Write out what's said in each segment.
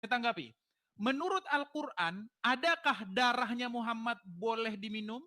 tanggapi. Menurut Al-Quran, adakah darahnya Muhammad boleh diminum?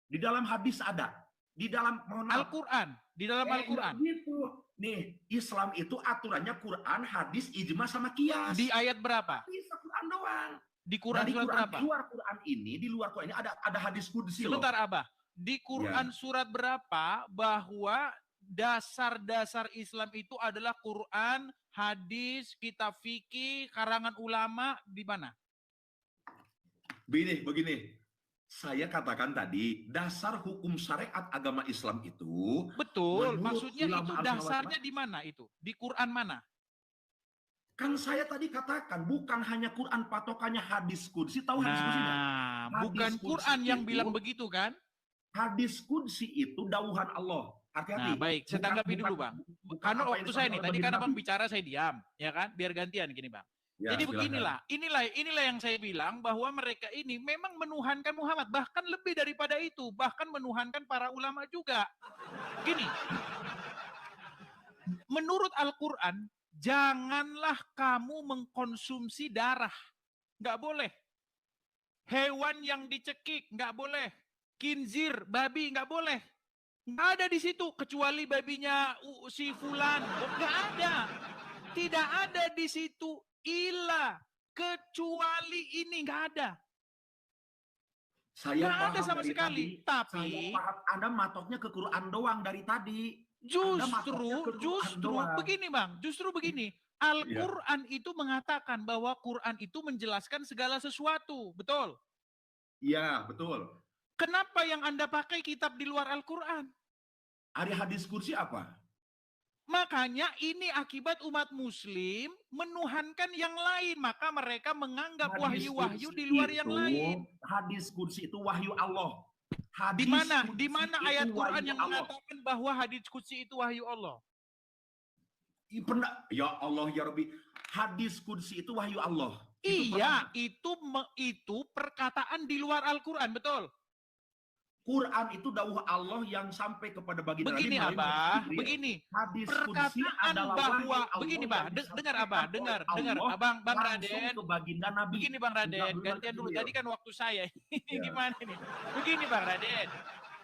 Di dalam hadis ada. Di dalam Al-Quran. Di dalam Al-Quran. Gitu. Nih, Islam itu aturannya Quran, hadis, ijma, sama qiyas. Di ayat berapa? Bisa Quran doang. Di Quran surat berapa? Di luar Quran ini ada hadis qudsi loh. Sebentar, Abah. Di Quran surat berapa bahwa dasar-dasar Islam itu adalah Quran, hadis, kitab fikih, karangan ulama, di mana? Begini. Saya katakan tadi, dasar hukum syariat agama Islam itu... Betul, maksudnya itu dasarnya di mana itu? Di Quran mana? Kan saya tadi katakan, bukan hanya Quran patokannya hadis qudsi, tahu hadis qudsinya? Bukan Quran yang bilang begitu kan? Hadis qudsi itu dauhan Allah. Hati-hati. Nah, baik, saya tanggapi dulu, Bang. Karena waktu saya nih, tadi kan Abang bicara saya diam, ya kan? Biar gantian gini, Bang. Ya, jadi beginilah, inilah yang saya bilang bahwa mereka ini memang menuhankan Muhammad, bahkan lebih daripada itu, bahkan menuhankan para ulama juga. Gini, menurut Al-Quran, janganlah kamu mengkonsumsi darah, nggak boleh. Hewan yang dicekik nggak boleh, khinzir, babi nggak boleh, nggak ada di situ kecuali babinya si fulan, nggak ada, tidak ada di situ. Ilah, kecuali ini nggak ada. Saya nggak ada sama sekali. Tapi saya paham Anda matoknya ke Quran doang dari tadi. Justru begini, Bang. Justru begini. Al-Quran itu mengatakan bahwa Quran itu menjelaskan segala sesuatu. Betul? Iya, betul. Kenapa yang Anda pakai kitab di luar Al-Quran? Ada hadis qudsi apa? Makanya ini akibat umat muslim menuhankan yang lain. Maka mereka menganggap wahyu-wahyu di luar yang lain. Hadis qudsi itu wahyu Allah. Di mana ayat Quran yang mengatakan bahwa hadis qudsi itu wahyu Allah? Ya Allah ya Rabbi. Hadis qudsi itu wahyu Allah. Itu perkataan di luar Al-Quran, betul? Quran itu dawuh Allah yang sampai kepada baginda Nabi. Begini, Abah, begini. Perkataan bahwa begini, Bah, dengar Abah, dengar Abang, Bang Raden. Begini, Bang Raden, gantian dulu. Tadi kan waktu saya. Gimana nih? Begini, Bang Raden.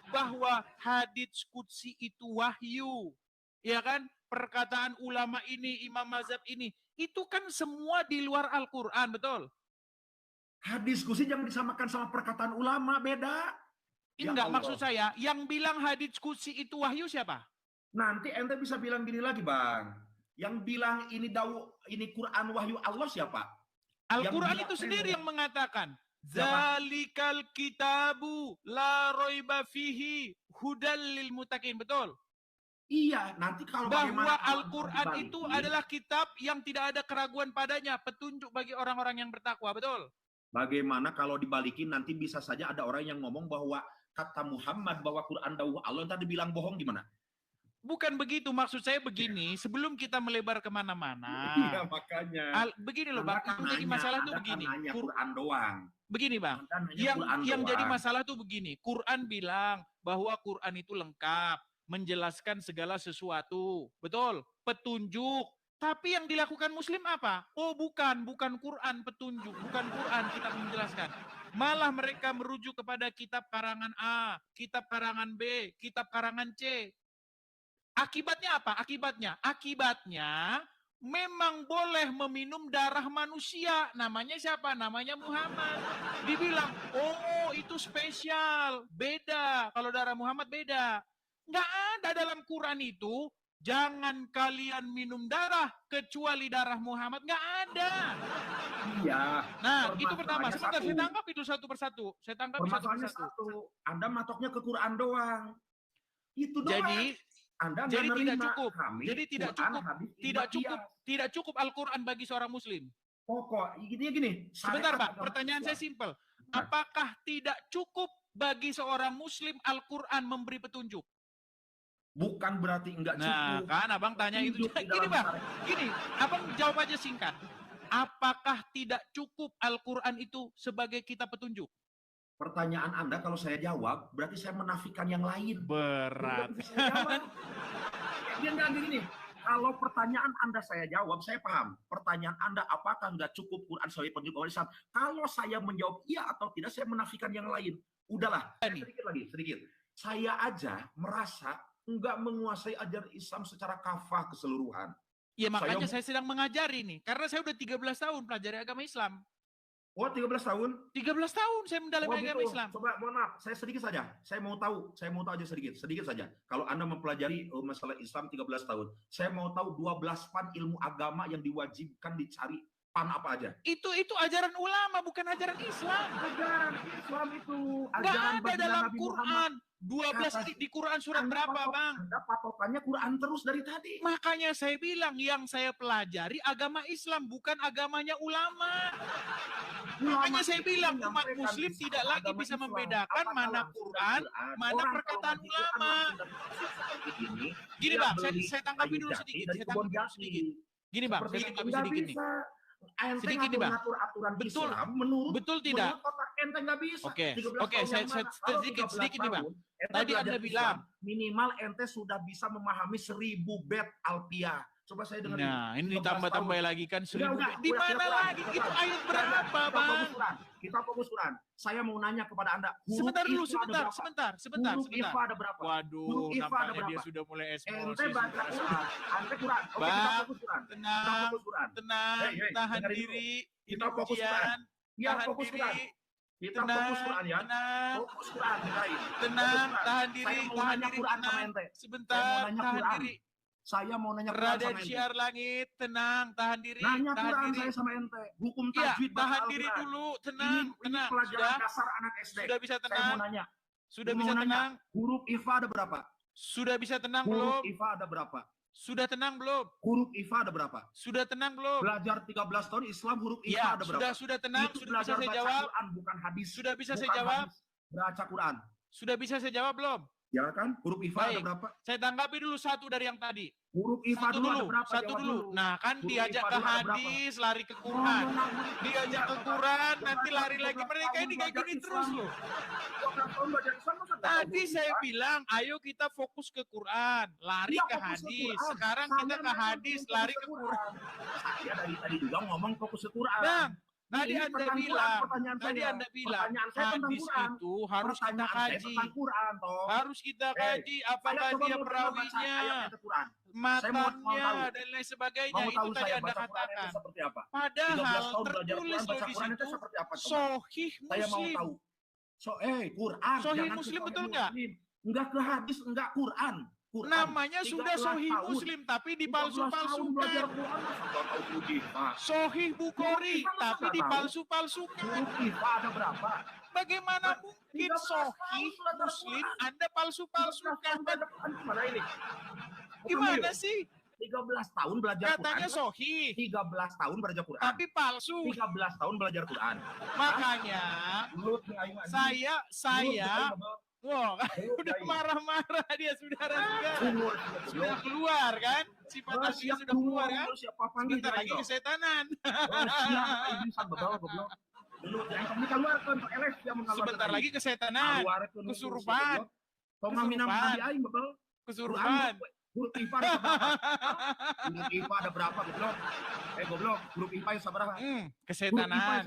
Bahwa hadits qudsi itu wahyu. Ya kan? Perkataan ulama ini, imam mazhab ini, itu kan semua di luar Al-Quran, betul? Hadis qudsi jangan disamakan sama perkataan ulama, beda. Enggak, maksud saya, yang bilang hadits qudsi itu wahyu siapa? Nanti ente bisa bilang gini lagi, Bang. Yang bilang ini Quran wahyu Allah siapa? Al-Quran itu sendiri yang mengatakan, Zalikal kitabu la roiba fihi hudal lil muttaqin, betul? Iya, nanti kalau bahwa Al-Quran itu adalah kitab yang tidak ada keraguan padanya, petunjuk bagi orang-orang yang bertakwa, betul? Bagaimana kalau dibalikin nanti bisa saja ada orang yang ngomong bahwa kata Muhammad bahwa Quran dawuh Allah, tadi bilang bohong gimana? Bukan begitu, maksud saya begini, sebelum kita melebar kemana-mana. Iya, makanya. Begini loh, Bang, yang jadi masalah tuh begini. Quran doang. Begini, Bang, yang jadi masalah tuh begini, Quran bilang bahwa Quran itu lengkap, menjelaskan segala sesuatu, betul, petunjuk. Tapi yang dilakukan Muslim apa? Oh bukan Quran petunjuk, bukan Quran kitab menjelaskan. Malah mereka merujuk kepada kitab karangan A, kitab karangan B, kitab karangan C. Akibatnya apa? Akibatnya memang boleh meminum darah manusia. Namanya siapa? Namanya Muhammad. Dibilang, oh itu spesial, beda. Kalau darah Muhammad beda. Nggak ada dalam Quran itu, jangan kalian minum darah kecuali darah Muhammad. Nggak ada. Iya. Nah, itu pertama. Sebentar, saya tangkap itu satu persatu. Satu. Anda matoknya ke Quran doang. Itu doang. Jadi tidak cukup. Jadi tidak cukup Al-Quran bagi seorang Muslim. Pokok gini. Sebentar, Pak. Pertanyaan saya simpel. Apakah tidak cukup bagi seorang Muslim Al-Quran memberi petunjuk? Bukan berarti enggak cukup. Nah, kan Abang tanya itu. Gini, Bang. Gini, Abang jawab aja singkat. Apakah tidak cukup Al-Quran itu sebagai kitab petunjuk? Pertanyaan Anda kalau saya jawab, berarti saya menafikan yang lain. Berat. Dia nggak gini. Kalau pertanyaan Anda saya jawab, saya paham. Pertanyaan Anda, apakah sudah cukup Quran sebagai petunjuk umat Islam? Kalau saya menjawab iya atau tidak, saya menafikan yang lain. Udahlah, sedikit lagi, sedikit. Saya aja merasa enggak menguasai ajaran Islam secara kafah keseluruhan. Ya makanya saya sedang mengajari nih. Karena saya udah 13 tahun pelajari agama Islam. Oh, 13 tahun? 13 tahun saya mendalami agama Islam. Coba, mohon maaf, saya sedikit saja. Saya mau tahu aja sedikit saja. Kalau Anda mempelajari masalah Islam 13 tahun, saya mau tahu 12 pan ilmu agama yang diwajibkan dicari, pan apa aja? Itu ajaran ulama, bukan ajaran Islam. Ajaran Islam itu, nggak ada dalam Quran. 12 di Quran surat berapa, Bang? Anda patokannya Quran terus dari tadi. Makanya saya bilang yang saya pelajari agama Islam, bukan agamanya ulama. Makanya saya bilang umat muslim tidak lagi bisa membedakan mana Quran, mana perkataan ulama. Gini Bang, saya tanggapi dulu sedikit. Gini Bang, saya tanggapi sedikit nih. Sedikit nih Bang. Betul tidak? Ente nggak bisa. Oke, saya sedikit nih Bang. Tadi Anda bilang minimal ente sudah bisa memahami 1000 bait alfiah. Coba saya dengar. Nah, ini ditambah-tambah lagi kan 1000 bait. Di mana lagi? Itu ayat berapa, Bang? Kita fokus Quran. Saya mau nanya kepada Anda. Sebentar. Huruf IFA ada berapa? Waduh, nampaknya dia sudah mulai emosi. Ente baca Quran. Ente Quran. Oke, kita fokus Quran. Tenang, tahan diri. Kita fokus Quran. Ya, fokus Quran. Kita fokus Quran ya. Fokus Quran. Tenang, tahan diri. Saya mau nanya Quran sama ente. Sebentar, tahan diri. Saya mau nanya Quran sama ente. Syiar langit, tenang, tahan diri. Nanya Quran saya sama ente. Hukum tajwid tahan diri dulu, tenang. Ini pelajaran dasar anak SD. Sudah bisa tenang. Saya mau nanya. Sudah bisa tenang. Huruf IFA ada berapa? Sudah bisa tenang belum? Huruf IFA ada berapa? Sudah tenang belum? Huruf IFA ada berapa? Sudah tenang belum? Belajar 13 tahun Islam huruf IFA ada berapa? Sudah tenang, itu sudah bisa saya jawab. Quran, bukan hadis. Sudah bisa saya jawab. Baca Quran. Sudah bisa saya jawab belum? Ya kan? Huruf IFA ada berapa? Saya tanggapi dulu satu dari yang tadi. Huruf IFA dulu ada berapa? Satu dulu. Nah, kan diajak ke hadis, lari ke Quran. Diajak ke Quran, nanti lari lagi. Mereka ini kayak gini terus loh. Tadi saya bilang, ayo kita fokus ke Quran, lari ke hadis. Sekarang kita ke hadis, lari ke Quran. Saya dari tadi juga ngomong fokus ke Quran. Bang, tadi Anda bilang hadis itu harus kita kaji. Harus kita kaji apakah dia perawinya, matanya dan lain sebagainya. Itu tadi Anda katakan. Padahal tertulis loh di situ Sahih Muslim. Quran. Sahih Muslim betul nggak? Enggak ke hadis, enggak Quran. Namanya sudah Sahih Muslim tapi dipalsu-palsukan. Sahih Bukhari tapi dipalsu-palsukan. Ada berapa? Bagaimana mungkin Sahih Muslim Anda palsu-palsukan? Gimana sih? 13 tahun belajar Quran. Katanya Sahih. 13 tahun belajar Quran. Tapi palsu. 13 tahun belajar Quran. Makanya saya wah, udah marah-marah dia sudah keluar kan? Sifat aslinya sudah keluar kan? Bentar lagi kesetanan. Sebentar lagi kesetanan. Kesurupan. Kesurupan. Huruf IPA ada berapa? Goblok. Goblok. Huruf IPA yang sabar. Kesetanan.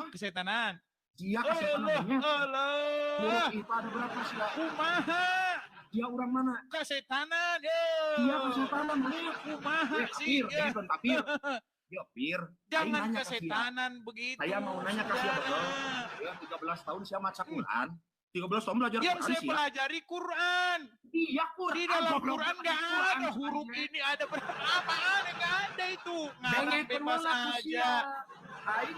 Kesetanan. Dia kesetanannya. Allah. IPA ada berapa sih? Kumaha. Dia orang mana? Kesetanan. Dia kesetanan. Kumaha sih. Ya, Pir. Jangan kesetanan begitu. Saya mau nanya ke siapa? Ya, 13 tahun saya baca Quran. 13 tahun belajar Quran. Yang saya pelajari Quran. Iya, Quran. Di dalam Quran nggak ada huruf ini ada berapaan? Nggak ada itu. Ngarang bebas aja. Saya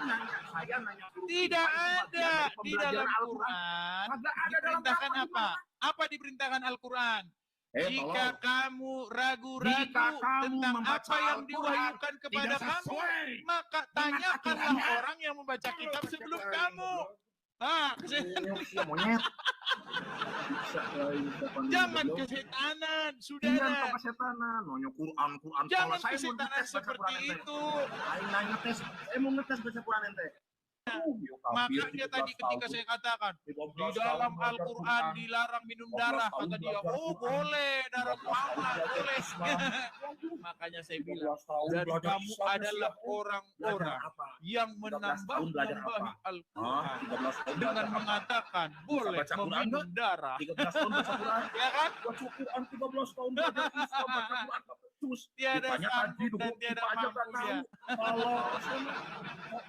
nanya tidak ada di dalam Quran. Diperintahkan apa? Apa diperintahkan Al-Quran? Jika kamu ragu-ragu tentang apa yang diwahyukan kepada kamu, maka tanyakanlah orang yang membaca kitab sebelum kamu. Jangan kesetanan, saudara. Jangan kesetanan seperti itu. Saya mau ngetes baca Quran ente. Makanya tadi ketika saya katakan, di dalam Al-Quran dilarang minum darah, kata dia, oh boleh, darah Muhammad, boleh. Makanya saya bilang, dan kamu adalah orang-orang yang menambah-nambahi Al-Quran dengan mengatakan, boleh meminum darah. 13 tahun baca Quran, Ya kan? baca Quran 13 tahun belajar Islam, baca Quran terus. Tiada Ditanya sanggup tadi, dan tiada kita aja nggak mampu dia. tahu. Kalau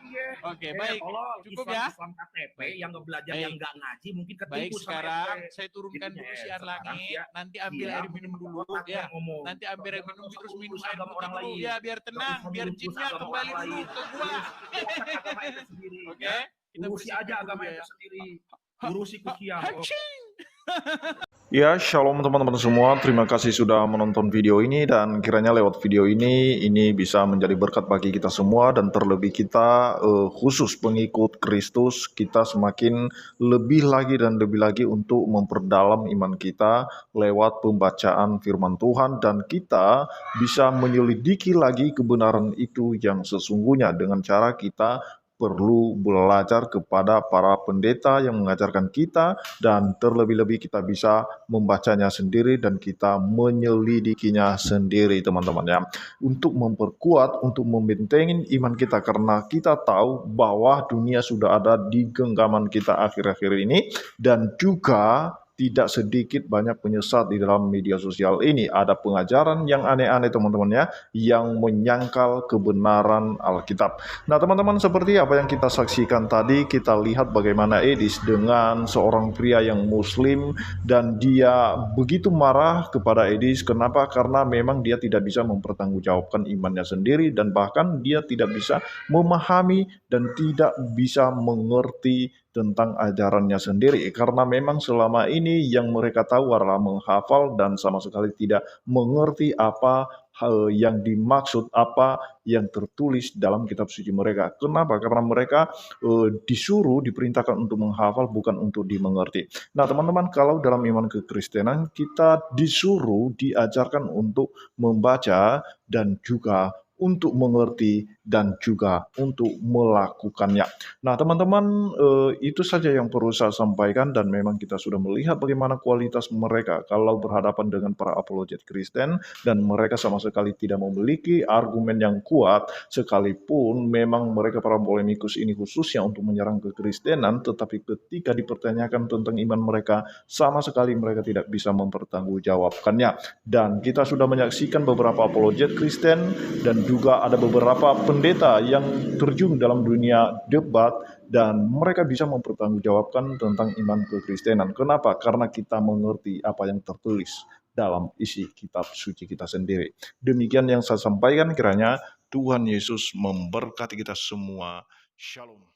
iya. Oke, baik. Tolong Cukup Islam, ya. Islam KTP Baik, yang nggak belajar, baik. yang nggak ngaji mungkin Baik, ketipu sama sekarang RT. saya turunkan Jadinya, dulu siar sekarang langit, ya, nanti ambil iya, air minum dulu otaknya ya. ngomong. Nanti ambil air minum, Jangan terus usah minum urus air agama putih orang dulu lain. ya, biar Nggak tenang, usah biar ngurus jinnya agama kembali orang dulu lain. ke gua. Urus agama ente sendiri. Oke, Ya. kita Urusi bersihkan aja dulu agama ya. ente sendiri. Urusi kusiang. Hacing. Ya, shalom teman-teman semua. Terima kasih sudah menonton video ini dan kiranya lewat video ini bisa menjadi berkat bagi kita semua dan terlebih kita khusus pengikut Kristus, kita semakin lebih lagi dan lebih lagi untuk memperdalam iman kita lewat pembacaan firman Tuhan dan kita bisa menyelidiki lagi kebenaran itu yang sesungguhnya dengan cara kita perlu belajar kepada para pendeta yang mengajarkan kita dan terlebih-lebih kita bisa membacanya sendiri dan kita menyelidikinya sendiri teman-teman ya. Untuk memperkuat, untuk membentengi iman kita karena kita tahu bahwa dunia sudah ada di genggaman kita akhir-akhir ini dan juga tidak sedikit banyak penyesat di dalam media sosial ini. Ada pengajaran yang aneh-aneh teman-teman ya, yang menyangkal kebenaran Alkitab. Nah teman-teman, seperti apa yang kita saksikan tadi, kita lihat bagaimana Edis dengan seorang pria yang muslim dan dia begitu marah kepada Edis. Kenapa? Karena memang dia tidak bisa mempertanggungjawabkan imannya sendiri dan bahkan dia tidak bisa memahami dan tidak bisa mengerti tentang ajarannya sendiri. Karena memang selama ini yang mereka tahu adalah menghafal dan sama sekali tidak mengerti apa hal yang dimaksud, apa yang tertulis dalam kitab suci mereka. Kenapa? Karena mereka disuruh, diperintahkan untuk menghafal, bukan untuk dimengerti. Nah teman-teman, kalau dalam iman kekristenan kita disuruh, diajarkan untuk membaca dan juga untuk mengerti dan juga untuk melakukannya. Nah teman-teman, itu saja yang perlu saya sampaikan dan memang kita sudah melihat bagaimana kualitas mereka kalau berhadapan dengan para apologet Kristen dan mereka sama sekali tidak memiliki argumen yang kuat sekalipun memang mereka para polemikus ini khususnya untuk menyerang kekristenan, tetapi ketika dipertanyakan tentang iman mereka sama sekali mereka tidak bisa mempertanggungjawabkannya. Dan kita sudah menyaksikan beberapa apologet Kristen dan juga ada beberapa pendeta yang terjun dalam dunia debat dan mereka bisa mempertanggungjawabkan tentang iman kekristenan. Kenapa? Karena kita mengerti apa yang tertulis dalam isi kitab suci kita sendiri. Demikian yang saya sampaikan, kiranya Tuhan Yesus memberkati kita semua. Shalom.